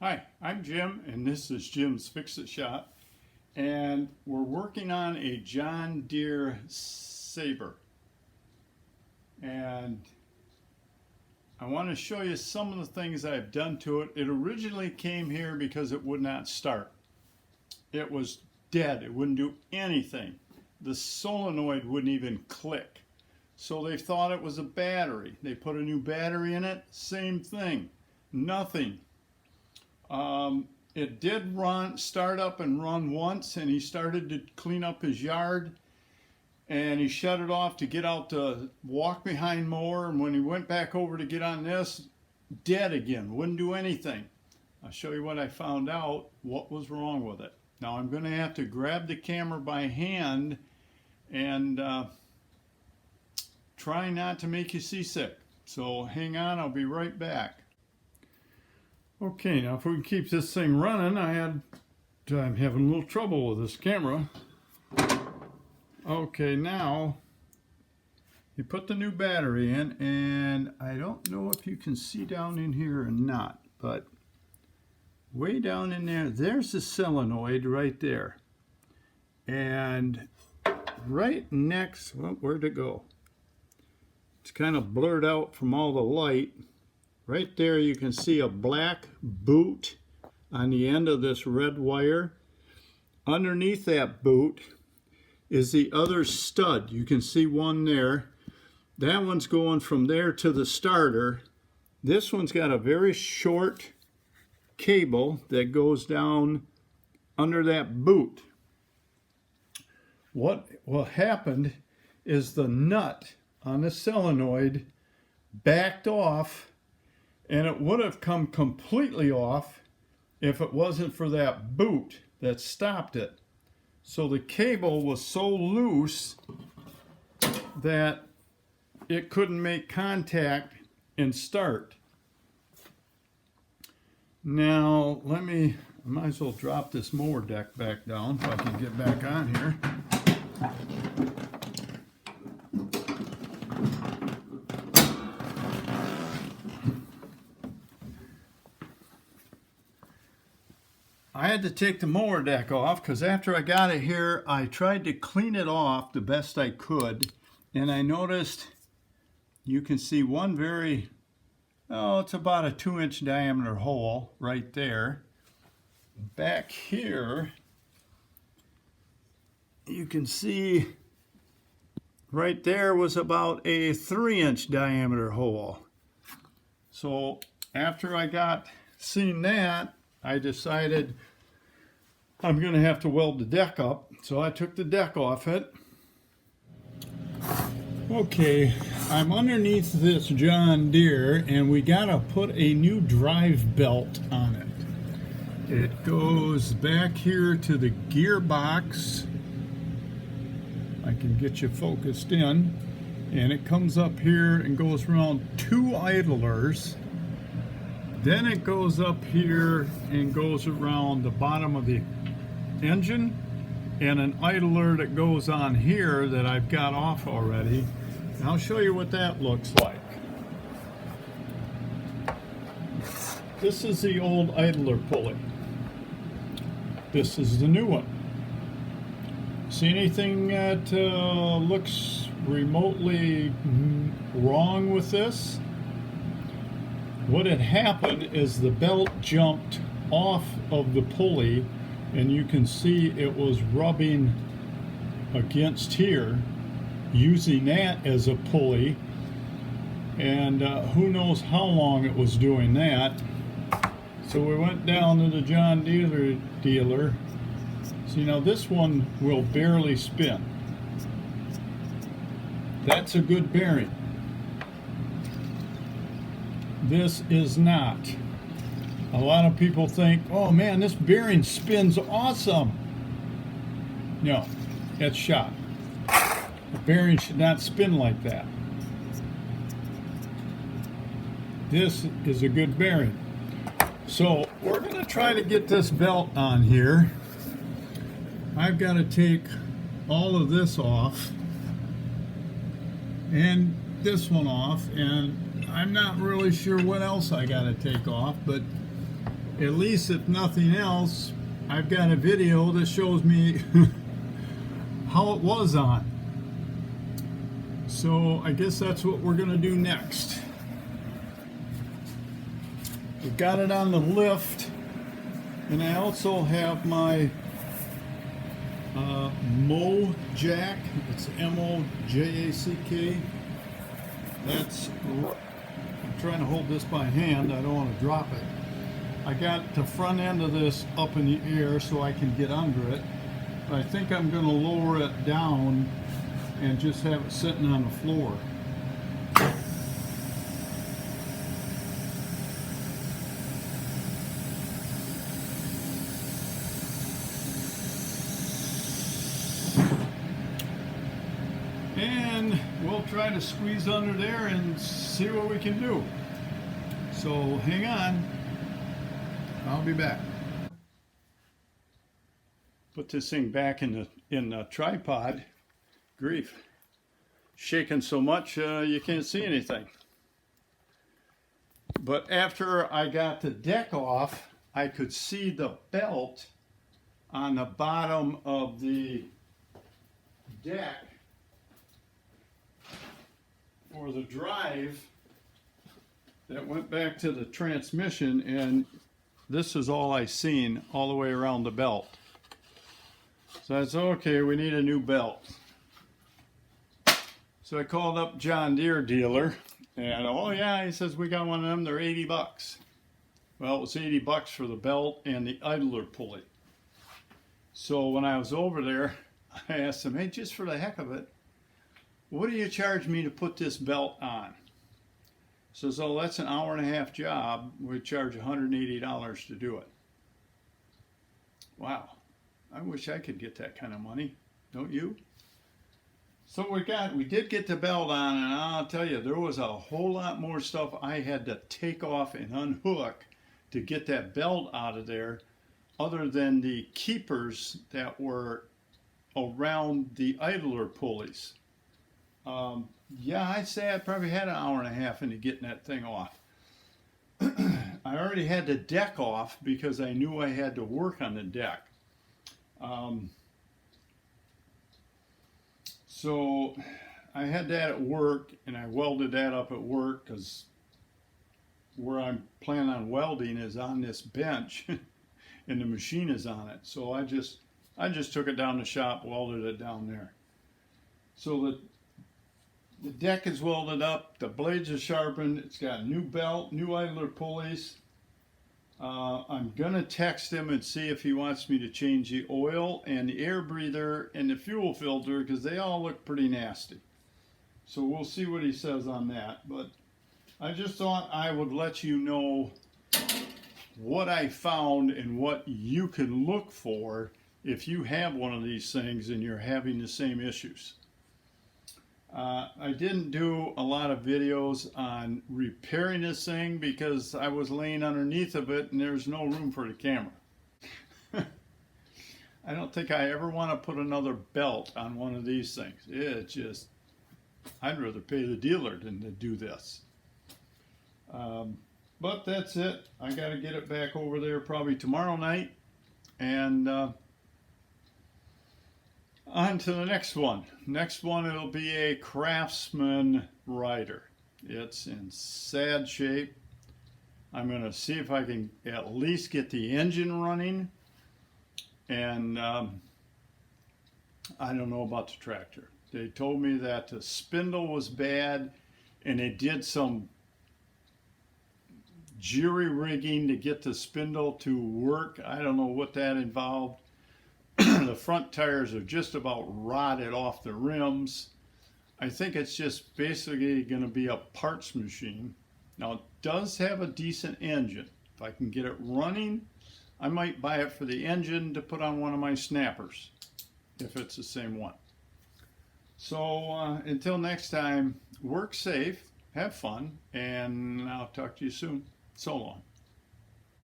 Hi, I'm Jim, and this is Jim's Fix-It Shop, and we're working on a John Deere saber, and I want to show you some of the things I've done to it. It originally came here because it would not start. It was dead. It wouldn't do anything. The solenoid wouldn't even click. So they thought it was a battery. They put a new battery in it, same thing, nothing. It did start up and run once, and he started to clean up his yard, and he shut it off to get out to walk behind mower, and when he went back over to get on this, dead again, wouldn't do anything. I'll show you what I found out, what was wrong with it. Now I'm going to have to grab the camera by hand and try not to make you seasick. So hang on, I'll be right back. Okay, now if we can keep this thing running, I'm having a little trouble with this camera. Okay, now you put the new battery in, and I don't know if you can see down in here or not, but way down in there, there's the solenoid right there. And right next, well, where'd it go? It's kind of blurred out from all the light. Right there you can see a black boot on the end of this red wire. Underneath that boot is the other stud. You can see one there. That one's going from there to the starter. This one's got a very short cable that goes down under that boot. What happened is the nut on the solenoid backed off, and it would have come completely off if it wasn't for that boot that stopped it. So the cable was so loose that it couldn't make contact and start. Now I might as well drop this mower deck back down if I can get back on here. I had to take the mower deck off because after I got it here, I tried to clean it off the best I could, and I noticed you can see one it's about a 2-inch diameter hole right there. Back here, you can see right there was about a 3-inch diameter hole. So after I seen that, I decided I'm going to have to weld the deck up, so I took the deck off it. Okay, I'm underneath this John Deere, and we got to put a new drive belt on it. It goes back here to the gearbox. I can get you focused in, and it comes up here and goes around 2 idlers. Then it goes up here and goes around the bottom of the engine, and an idler that goes on here that I've got off already. And I'll show you what that looks like. This is the old idler pulley. This is the new one. See anything that looks remotely wrong with this? What had happened is the belt jumped off of the pulley, and you can see it was rubbing against here, using that as a pulley, and who knows how long it was doing that. So we went down to the John Deere dealer. See, now this one will barely spin. That's a good bearing. This is not. A lot of people think, oh man, this bearing spins awesome. No, it's shot. The bearing should not spin like that. This is a good bearing. So we're going to try to get this belt on here. I've got to take all of this off and this one off, and I'm not really sure what else I got to take off, but at least if nothing else, I've got a video that shows me how it was on. So I guess that's what we're gonna do next. We've got it on the lift, and I also have my Mo jack. It's M-O-J-A-C-K. That's, I'm trying to hold this by hand, I don't want to drop it. I got the front end of this up in the air so I can get under it. But I think I'm going to lower it down and just have it sitting on the floor. And we'll try to squeeze under there and see what we can do. So hang on, I'll be back. Put this thing back in the tripod. Grief, shaking so much you can't see anything. But after I got the deck off, I could see the belt on the bottom of the deck for the drive that went back to the transmission, and this is all I seen all the way around the belt. So I said, okay, we need a new belt. So I called up John Deere dealer, and oh yeah, he says we got one of them, they're 80 bucks. Well, it was 80 bucks for the belt and the idler pulley. So when I was over there, I asked him, hey, just for the heck of it, what do you charge me to put this belt on? So, that's an hour and a half job. We charge $180 to do it. Wow. I wish I could get that kind of money. Don't you? So we did get the belt on, and I'll tell you, there was a whole lot more stuff I had to take off and unhook to get that belt out of there, other than the keepers that were around the idler pulleys. Yeah, I'd say I probably had an hour and a half into getting that thing off. I already had the deck off because I knew I had to work on the deck. So I had that at work, and I welded that up at work because where I'm planning on welding is on this bench and the machine is on it. So I just took it down the shop, welded it down there. So the deck is welded up, the blades are sharpened, it's got a new belt, new idler pulleys. I'm gonna text him and see if he wants me to change the oil and the air breather and the fuel filter, because they all look pretty nasty. So we'll see what he says on that. But I just thought I would let you know what I found and what you can look for if you have one of these things and you're having the same issues. I didn't do a lot of videos on repairing this thing because I was laying underneath of it and there's no room for the camera. I don't think I ever want to put another belt on one of these things. It's just, I'd rather pay the dealer than to do this. But that's it. I got to get it back over there probably tomorrow night, and on to the next one. Next one, it'll be a Craftsman rider. It's in sad shape. I'm going to see if I can at least get the engine running, and I don't know about the tractor. They told me that the spindle was bad, and they did some jury rigging to get the spindle to work. I don't know what that involved. The front tires are just about rotted off the rims. I think it's just basically going to be a parts machine. Now, it does have a decent engine. If I can get it running, I might buy it for the engine to put on one of my snappers, if it's the same one. So until next time, work safe, have fun, and I'll talk to you soon. So long.